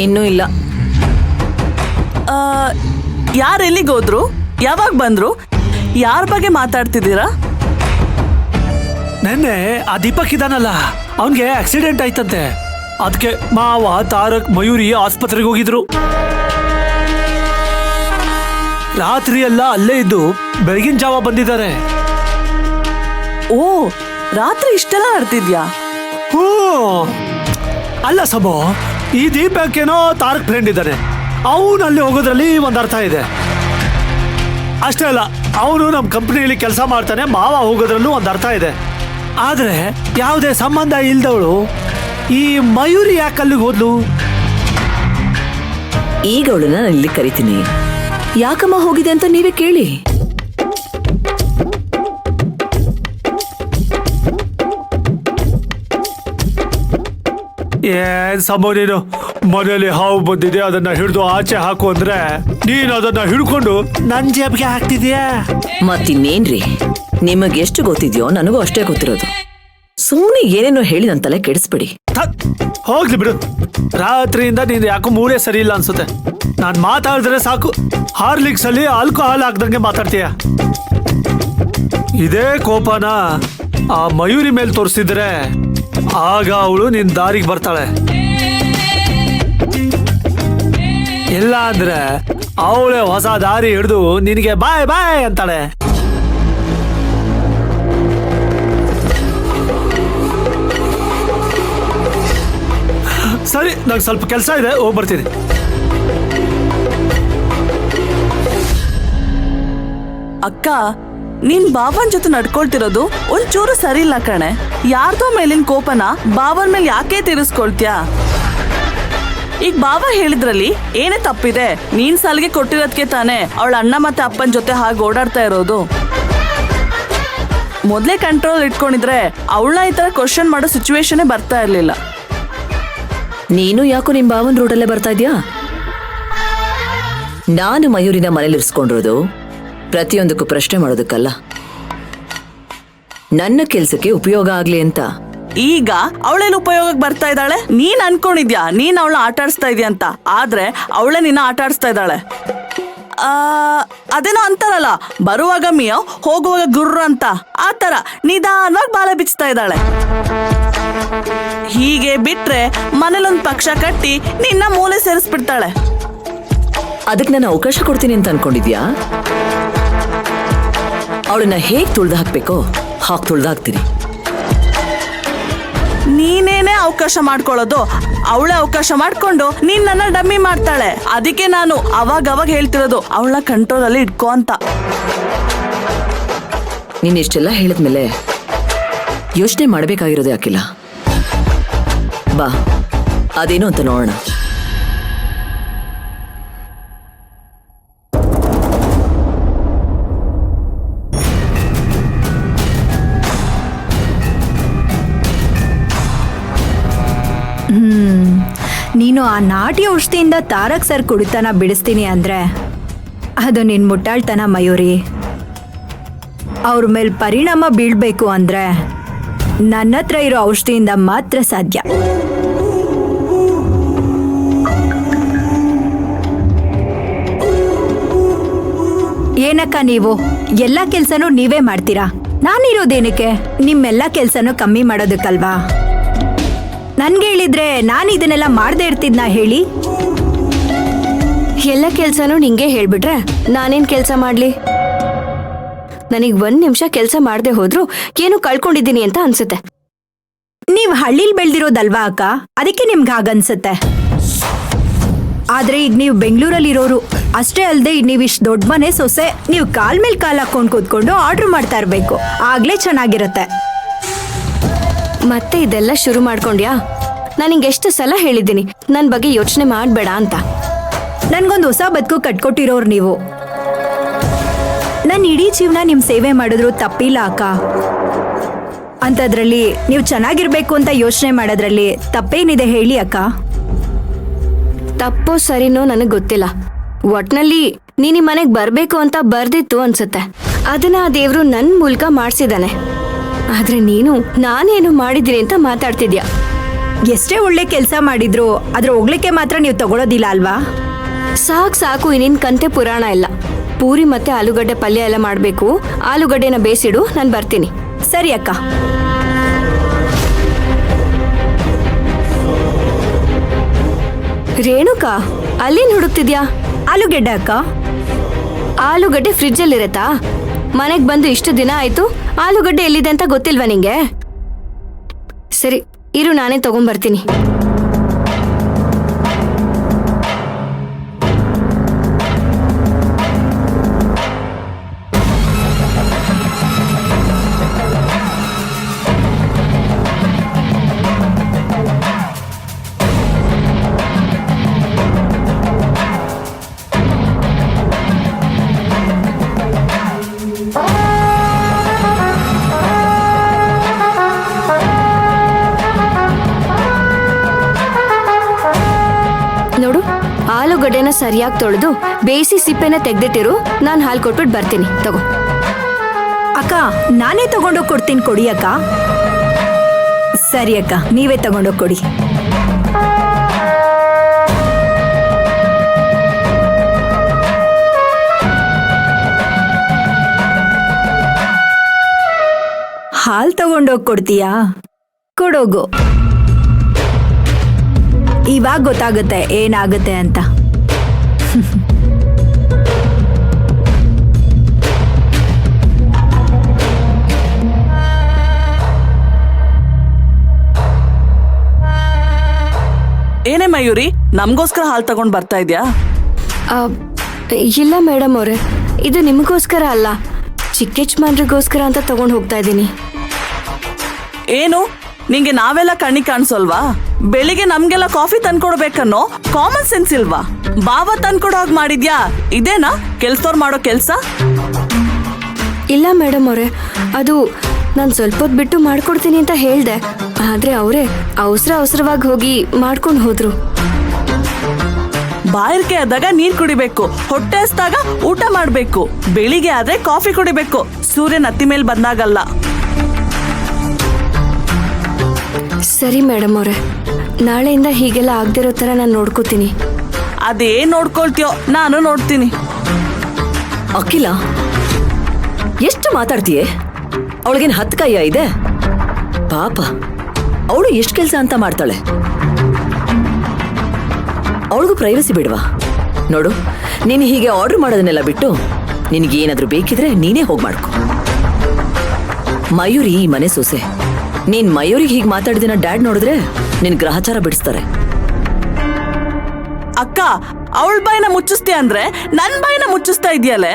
ಇನ್ನೂ ಇಲ್ಲ. ಯಾರು ಎಲ್ಲಿಗೆ ಹೋದ್ರು? ಯಾವಾಗ ಬಂದ್ರು? ಯಾರ ಬಗ್ಗೆ ಮಾತಾಡ್ತಿದ್ದೀರಾ? ನೆನ್ನೆ ಆ ದೀಪಕ್ ಇದಾನಲ್ಲ, ಅವನ್ಗೆ ಆಕ್ಸಿಡೆಂಟ್ ಆಯ್ತಂತೆ. ಅದಕ್ಕೆ ಮಾವ, ತಾರಕ್, ಮಯೂರಿ ಆಸ್ಪತ್ರೆಗೆ ಹೋಗಿದ್ರು. ರಾತ್ರಿ ಎಲ್ಲ ಅಲ್ಲೇ ಇದ್ದು ಬೆಳಗಿನ ಜಾವ ಬಂದಿದ್ದಾರೆ. ಓ, ರಾತ್ರಿ ಇಷ್ಟೆಲ್ಲ ನಡೆದಿದ್ಯಾ? ಹ್ಞೂ, ಅಲ್ಲ ಸಮೋ, ಈ ದೀಪಕ್ ಏನೋ ತಾರಕ್ ಫ್ರೆಂಡ್ ಇದ್ದಾನೆ. ಅವನು ಅಲ್ಲಿ ಹೋಗೋದ್ರಲ್ಲಿ ಒಂದು ಅರ್ಥ ಇದೆ. ಅಷ್ಟೇ ಅಲ್ಲ, ಅವನು ನಮ್ಮ ಕಂಪ್ನಿಯಲ್ಲಿ ಕೆಲಸ ಮಾಡ್ತಾನೆ, ಮಾವ ಹೋಗೋದ್ರಲ್ಲೂ ಒಂದು ಅರ್ಥ ಇದೆ. ಆದ್ರೆ ಯಾವುದೇ ಸಂಬಂಧ ಇಲ್ದವಳು ಈ ಮಯೂರಿ ಯಾಕೆ ಅಲ್ಲಿಗೆ ಹೋದ್ಲು? ಈಗ ಅವಳನ್ನ ನಾನು ಇಲ್ಲಿ ಕರಿತೀನಿ. ಯಾಕಮ್ಮ ಹೋಗಿದೆ ಅಂತ ನೀವೇ ಕೇಳಿ. ಏನ್ ಸಮೋ ನೀನು, ಮನೇಲಿ ಹಾವು ಬಂದಿದೆ, ಅದನ್ನ ಹಿಡಿದು ಆಚೆ ಹಾಕು ಅಂದ್ರೆ ನೀನು ಅದನ್ನ ಹಿಡ್ಕೊಂಡು ನನ್ ಜೇಬ್ಗೆ ಹಾಕ್ತಿದ್ಯಾ? ಮತ್ತಿನ್ನೇನ್ರಿ, ನಿಮಗೆ ಎಷ್ಟು ಗೊತ್ತಿದ್ಯೋ ನನಗೂ ಅಷ್ಟೇ ಗೊತ್ತಿರೋದು. ಸುಮ್ಮನೆ ಏನೇನೋ ಹೇಳಿ ನನ್ನ ತಲೆ ಕೆಡಿಸ್ಬಿಡಿ. ಹೋಗ್ಲಿ ಬಿಡು, ರಾತ್ರಿಯಿಂದ ನೀನು ಯಾಕೋ ಮೂಡೇ ಸರಿ ಇಲ್ಲ ಅನ್ಸುತ್ತೆ. ನಾನು ಮಾತಾಡಿದ್ರೆ ಸಾಕು ಹಾರ್ಲಿಕ್ಸ್ ಅಲ್ಲಿ ಆಲ್ಕೋಹಾಲ್ ಹಾಕ್ದಂಗೆ ಮಾತಾಡ್ತೀಯ. ಇದೇ ಕೋಪನ ಆ ಮಯೂರಿ ಮೇಲೆ ತೋರಿಸಿದ್ರೆ ಆಗ ಅವಳು ನಿನ್ ದಾರಿಗೆ ಬರ್ತಾಳೆ. ಇಲ್ಲ ಅಂದ್ರೆ ಅವಳೇ ಹೊಸ ದಾರಿ ಹಿಡಿದು ನಿನಗೆ ಬಾಯ್ ಬಾಯ್ ಅಂತಾಳೆ. ಸರಿ, ನಂಗೆ ಸ್ವಲ್ಪ ಕೆಲಸ ಇದೆ, ಹೋಗಿ ಬರ್ತೀನಿ. ಅಕ್ಕ, ನೀನ್ ಬಾಬನ್ ಜೊತೆ ನಡ್ಕೊಳ್ತಿರೋದು ಒಂಚೂರು ಸರಿ ಇಲ್ಲ ಕಣೆ. ಯಾರ್ದೋ ಮೇಲಿನ ಕೋಪನ ಬಾಬನ್ ಮೇಲೆ ಯಾಕೆ ತೀರಿಸ್ಕೊಳ್ತ್ಯಾ? ಈಗ ಬಾಬಾ ಹೇಳಿದ್ರಲ್ಲಿ ಏನೇ ತಪ್ಪಿದೆ? ನೀನ್ ಸಲಿಗೆ ಕೊಟ್ಟಿರೋದಕ್ಕೆ ತಾನೇ ಅವಳ ಅಣ್ಣ ಮತ್ತೆ ಅಪ್ಪನ ಜೊತೆ ಹಾಗೆ ಓಡಾಡ್ತಾ ಇರೋದು. ಮೊದ್ಲೇ ಕಂಟ್ರೋಲ್ ಇಟ್ಕೊಂಡಿದ್ರೆ ಅವಳನ್ನ ಈ ತರ ಕ್ವಶನ್ ಮಾಡೋ ಸಿಚುವೇಶನ್ ಬರ್ತಾ ಇರ್ಲಿಲ್ಲ. ನೀನು ಯಾಕೋ ನಿಮ್ ಬಾವನ್ ರೋಡಲ್ಲೇ ಬರ್ತಾ ಇದ್ಯಾ? ನಾನು ಮಯೂರಿನ ಮನೇಲಿ ಇರಿಸ್ಕೊಂಡಿರೋದು ಪ್ರತಿಯೊಂದಕ್ಕೂ ಪ್ರಶ್ನೆ ಮಾಡೋದಕ್ಕಲ್ಲ, ನನ್ನ ಕೆಲ್ಸಕ್ಕೆ ಉಪಯೋಗ ಆಗ್ಲಿ ಅಂತ. ಈಗ ಅವಳೇನು ಉಪಯೋಗಕ್ಕೆ ಬರ್ತಾ ಇದ್ದಾಳೆ? ನೀನ್ ಅನ್ಕೊಂಡಿದ್ಯಾ ನೀನ್ ಅವಳ ಆಟ ಆಡಿಸ್ತಾ ಇದೀಯ ಅಂತ, ಆದ್ರೆ ಅವಳೇ ನಿನ್ನ ಆಟ ಆಡಿಸ್ತಾ ಇದ್ದಾಳೆ. ಅದೇನೋ ಅಂತಾರಲ್ಲ, ಬರುವಾಗ ಮಿಯೋ ಹೋಗುವಾಗ ಗುರ್ರ ಅಂತ, ಆ ತರ ನಿಧಾನವಾಗಿ ಬಾಲ ಬಿಚ್ತಾ ಇದ್ದಾಳೆ. ಹೀಗೆ ಬಿಟ್ರೆ ಮನೇಲೊಂದ್ ಪಕ್ಷ ಕಟ್ಟಿ ನಿನ್ನ ಮೂಲೆ ಸೇರಿಸ್ಬಿಡ್ತಾಳೆ. ಅದಕ್ಕೆ ನಾನು ಅವಕಾಶ ಕೊಡ್ತೀನಿ ಅಂತ ಅನ್ಕೊಂಡಿದ್ಯಾ? ಅವಳನ್ನ ಹೇಗ್ ತುಳ್ದು ಹಾಕ್ಬೇಕೋ ಹಾಗೆ ತುಳ್ದು ಹಾಕ್ತೀನಿ. ನೀನೇನೆ ಅವಕಾಶ ಮಾಡ್ಕೊಳ್ಳೋದು, ಅವಳೇ ಅವಕಾಶ ಮಾಡ್ಕೊಂಡು ನೀನ್ ನನ್ನ ಡಮ್ಮಿ ಮಾಡ್ತಾಳೆ. ಅದಕ್ಕೆ ನಾನು ಅವಾಗ ಹೇಳ್ತಿರೋದು ಅವಳ ಕಂಟ್ರೋಲ್ ಅಲ್ಲಿ ಇಟ್ಕೋ ಅಂತ. ನೀನ್ ಇಷ್ಟೆಲ್ಲ ಹೇಳಿದ್ಮೇಲೆ ಯೋಚನೆ ಮಾಡ್ಬೇಕಾಗಿರೋದು ಯಾಕಿಲ್ಲ? ಬಾ, ಅದೇನು ಅಂತ ನೋಡೋಣ. ನೀನು ಆ ನಾಟಿ ಔಷಧಿಯಿಂದ ತಾರಕ್ ಸರ್ ಕುಡಿತನ ಬಿಡಿಸ್ತೀನಿ ಅಂದ್ರೆ ಅದು ನಿನ್ ಮುಟ್ಟಾಳ್ತನ ಮಯೂರಿ. ಅವ್ರ ಮೇಲೆ ಪರಿಣಾಮ ಬೀಳ್ಬೇಕು ಅಂದ್ರೆ ನನ್ನ ಹತ್ರ ಇರೋ ಔಷಧಿಯಿಂದ ಮಾತ್ರ ಸಾಧ್ಯ. ಏನಕ್ಕ ನೀವು ಎಲ್ಲ ಕೆಲ್ಸನೂ ನೀವೇ ಮಾಡ್ತೀರಾ? ನಾನಿರೋದೇನಕ್ಕೆ? ನಿಮ್ಮೆಲ್ಲ ಕೆಲ್ಸನೂ ಕಮ್ಮಿ ಮಾಡೋದಕ್ಕಲ್ವಾ? ನನ್ಗೆ ಹೇಳಿದ್ರೆ ನಾನು ಇದನ್ನೆಲ್ಲ ಮಾಡದೇ ಇರ್ತಿದ್ನ ಹೇಳಿ? ಎಲ್ಲ ಕೆಲ್ಸನೂ ನಿಂಗೆ ಹೇಳ್ಬಿಟ್ರೆ ನಾನೇನ್ ಕೆಲ್ಸ ಮಾಡ್ಲಿ? ನನಗ್ 1 ನಿಮಿಷ ಕೆಲ್ಸ ಮಾಡದೆ ಹೋದ್ರು ಏನು ಕಳ್ಕೊಂಡಿದ್ದೀನಿ ಅಂತ ಅನ್ಸುತ್ತೆ. ನೀವ್ ಹಳ್ಳಿಲ್ ಬೆಳ್ದಿರೋದಲ್ವಾ ಅಕ್ಕ, ಅದಕ್ಕೆ ನಿಮ್ಗೆ ಹಾಗನ್ಸುತ್ತೆ. ಆದ್ರೆ ಈಗ ನೀವು ಬೆಂಗಳೂರಲ್ಲಿರೋರು. ಅಷ್ಟೇ ಅಲ್ಲದೆ ನೀವು ಇಷ್ಟು ದೊಡ್ಡ ಮನೆ ಸೊಸೆ, ನೀವು ಕಾಲ್ ಮೇಲೆ ಕಾಲ್ ಹಾಕೊಂಡು ಕೂತ್ಕೊಂಡು ಆರ್ಡರ್ ಮಾಡ್ತಾ ಇರ್ಬೇಕು, ಆಗ್ಲೇ ಚೆನ್ನಾಗಿರುತ್ತೆ. ಮತ್ತೆ ಇದೆಲ್ಲ ಶುರು ಮಾಡ್ಕೊಂಡ್ಯಾ? ನಾನಿಂಗೆ ಎಷ್ಟು ಸಲ ಹೇಳಿದ್ದೀನಿ ನನ್ನ ಬಗ್ಗೆ ಯೋಚನೆ ಮಾಡಬೇಡ ಅಂತ. ನನ್ಗೊಂದು ಹೊಸ ಬದುಕು ಕಟ್ಕೊಟ್ಟಿರೋರು ನೀವು. ನನ್ನ ಇಡೀ ಜೀವನ ನಿಮ್ ಸೇವೆ ಮಾಡಿದ್ರು ತಪ್ಪಿಲ್ಲ ಅಕ್ಕ. ಅಂತದ್ರಲ್ಲಿ ನೀವು ಚೆನ್ನಾಗಿರ್ಬೇಕು ಅಂತ ಯೋಚನೆ ಮಾಡೋದ್ರಲ್ಲಿ ತಪ್ಪೇನಿದೆ ಹೇಳಿ ಅಕ್ಕ? ತಪ್ಪೋ ಸರಿನೋ ನನಗೆ ಗೊತ್ತಿಲ್ಲ. ಒಟ್ನಲ್ಲಿ ನೀನು ಈ ಮನೆಗೆ ಬರಬೇಕು ಅಂತ ಬರ್ದಿತ್ತು ಅನ್ಸುತ್ತೆ. ಅದನ್ನ ಆ ದೇವ್ರು ನನ್ನ ಮೂಲಕ ಮಾಡಿಸಿದಾನೆ. ಆದ್ರೆ ನೀನು ನಾನೇನು ಮಾಡಿದ್ದೀನಿ ಅಂತ ಮಾತಾಡ್ತಿದ್ಯಾ. ಎಷ್ಟೇ ಒಳ್ಳೆ ಕೆಲಸ ಮಾಡಿದ್ರು ಅದ್ರ ಹೋಗ್ಲಿಕ್ಕೆ ಮಾತ್ರ ನೀವು ತಗೊಳೋದಿಲ್ಲ ಅಲ್ವಾ? ಸಾಕು ಇನ್ನೇನ್ ಕಂತೆ ಪುರಾಣ ಇಲ್ಲ. ಪೂರಿ ಮತ್ತೆ ಆಲೂಗಡ್ಡೆ ಪಲ್ಯ ಎಲ್ಲ ಮಾಡ್ಬೇಕು. ಆಲೂಗಡ್ಡೆನ ಬೇಯಿಸಿಡು, ನಾನು ಬರ್ತೀನಿ. ಸರಿ ಅಕ್ಕ. ರೇಣುಕಾ, ಅಲ್ಲೇನ್ ಹುಡುಕ್ತಿದ್ಯಾ? ಆಲೂಗೆಡ್ಡೆ ಅಕ್ಕ. ಆಲೂಗಡ್ಡೆ ಫ್ರಿಜ್ಜಲ್ಲಿ ಇರತ್ತಾ? ಮನೆಗ್ ಬಂದು ಇಷ್ಟು ದಿನ ಆಯ್ತು, ಆಲೂಗಡ್ಡೆ ಎಲ್ಲಿದೆ ಅಂತ ಗೊತ್ತಿಲ್ವಾ ನಿಂಗೆ? ಸರಿ ಇರು, ನಾನೇ ತಗೊಂಡ್ಬರ್ತೀನಿ. ನೋಡು, ಆಲೂಗಡ್ಡೆನ ಸರಿಯಾಗಿ ತೊಳೆದು ಬೇಯಿಸಿ ಸಿಪ್ಪೆನ ತೆಗ್ದಿಟ್ಟಿರು. ನಾನು ಹಾಲು ಕೊಟ್ಬಿಟ್ಟು ಬರ್ತೀನಿ. ತಗೋ. ಅಕ್ಕ, ನಾನೇ ತಗೊಂಡೋಗಿ ಕೊಡ್ತೀನಿ, ಕೊಡಿ ಅಕ್ಕ. ಸರಿ ಅಕ್ಕ, ನೀವೇ ತಗೊಂಡೋಗಿ ಕೊಡಿ. ಹಾಲು ತಗೊಂಡೋಗಿ ಕೊಡ್ತೀಯಾ? ಕೊಡೋಗು. ಇವಾಗ ಗೊತ್ತಾಗುತ್ತೆ ಏನಾಗುತ್ತೆ ಅಂತ. ಏನೇ ಮಯೂರಿ, ನಮ್ಗೋಸ್ಕರ ಹಾಲು ತಗೊಂಡ್ ಬರ್ತಾ ಇದ್ಯಾ? ಆ, ಇಲ್ಲ ಮೇಡಮ್ ಅವರೇ, ಇದು ನಿಮಗೋಸ್ಕರ ಅಲ್ಲ, ಚಿಕ್ಕ ಯಜಮಾನ್ರಿಗೋಸ್ಕರ ಅಂತ ತಗೊಂಡು ಹೋಗ್ತಾ ಇದ್ದೀನಿ. ಏನು, ನಿಂಗೆ ನಾವೆಲ್ಲ ಕಣ್ಣಿಗೆ ಕಾಣಿಸೋಲ್ವಾ? ಬೆಳಿಗ್ಗೆ ನಮ್ಗೆಲ್ಲ ಕಾಫಿ ತಂದ್ಕೊಡ್ಬೇಕನ್ನೋ ಕಾಮನ್ ಸೆನ್ಸ್ ಇಲ್ವಾ? ಬಾವ ತಂದ್ಕೊಡೋ ಹಾಗೆ ಮಾಡಿದ್ಯಾ? ಇದೇನಾ ಕೆಲ್ಸದವ್ರು ಮಾಡೋ ಕೆಲ್ಸ? ಇಲ್ಲ ಮೇಡಮ್ ಅವರೇ, ಅದು ನಾನು ಸ್ವಲ್ಪ ಹೊತ್ತು ಬಿಟ್ಟು ಮಾಡ್ಕೊಡ್ತೀನಿ ಅಂತ ಹೇಳ್ದೆ. ಆದ್ರೆ ಅವರೇ ಅವಸರವಾಗಿ ಹೋಗಿ ಮಾಡ್ಕೊಂಡು ಹೋದ್ರು. ಬಾಯಿರ್ಕೆ ಆದಾಗ ನೀರ್ ಕುಡಿಬೇಕು, ಹೊಟ್ಟೆ ಹಸ್ದಾಗ ಊಟ ಮಾಡ್ಬೇಕು, ಬೆಳಿಗ್ಗೆ ಆದ್ರೆ ಕಾಫಿ ಕುಡಿಬೇಕು, ಸೂರ್ಯನ ಹತ್ತಿ ಮೇಲೆ ಬಂದಾಗಲ್ಲ. ಸರಿ ಮೇಡಮ್ ಅವರೇ, ನಾಳೆಯಿಂದ ಹೀಗೆಲ್ಲ ಆಗದಿರೋ ಥರ ನಾನು ನೋಡ್ಕೋತೀನಿ. ಅದೇನ್ ನೋಡ್ಕೊಳ್ತೀಯೋ, ನಾನು ನೋಡ್ತೀನಿ. ಅಖಿಲ, ಎಷ್ಟು ಮಾತಾಡ್ತೀಯೇ? ಅವಳಿಗೇನು 10 ಕೈಯ ಇದೆ? ಪಾಪ, ಅವಳು ಎಷ್ಟು ಕೆಲಸ ಅಂತ ಮಾಡ್ತಾಳೆ. ಅವಳಿಗೂ ಪ್ರೈವಸಿ ಬಿಡ್ವಾ? ನೋಡು, ನೀನು ಹೀಗೆ ಆರ್ಡರ್ ಮಾಡೋದನ್ನೆಲ್ಲ ಬಿಟ್ಟು ನಿನಗೇನಾದ್ರೂ ಬೇಕಿದ್ರೆ ನೀನೇ ಹೋಗಿ ಮಾಡ್ಕೊ. ಮಯೂರಿ ಈ ಮನೆ ಸೊಸೆ. ನೀನ್ ಮಯೂರಿಗೆ ಹೀಗೆ ಮಾತಾಡಿದಿನ ಡ್ಯಾಡ್ ನೋಡಿದ್ರೆ ನಿನ್ ಗ್ರಹಚಾರ ಬಿಡಿಸ್ತಾರೆ. ಅಕ್ಕ, ಅವಳ ಬಾಯಿನ ಮುಚ್ಚಿಸ್ತೀಯ ಅಂದ್ರೆ ನನ್ ಬಾಯಿನ ಮುಚ್ಚಿಸ್ತಾ ಇದೆಯಲ್ಲೇ?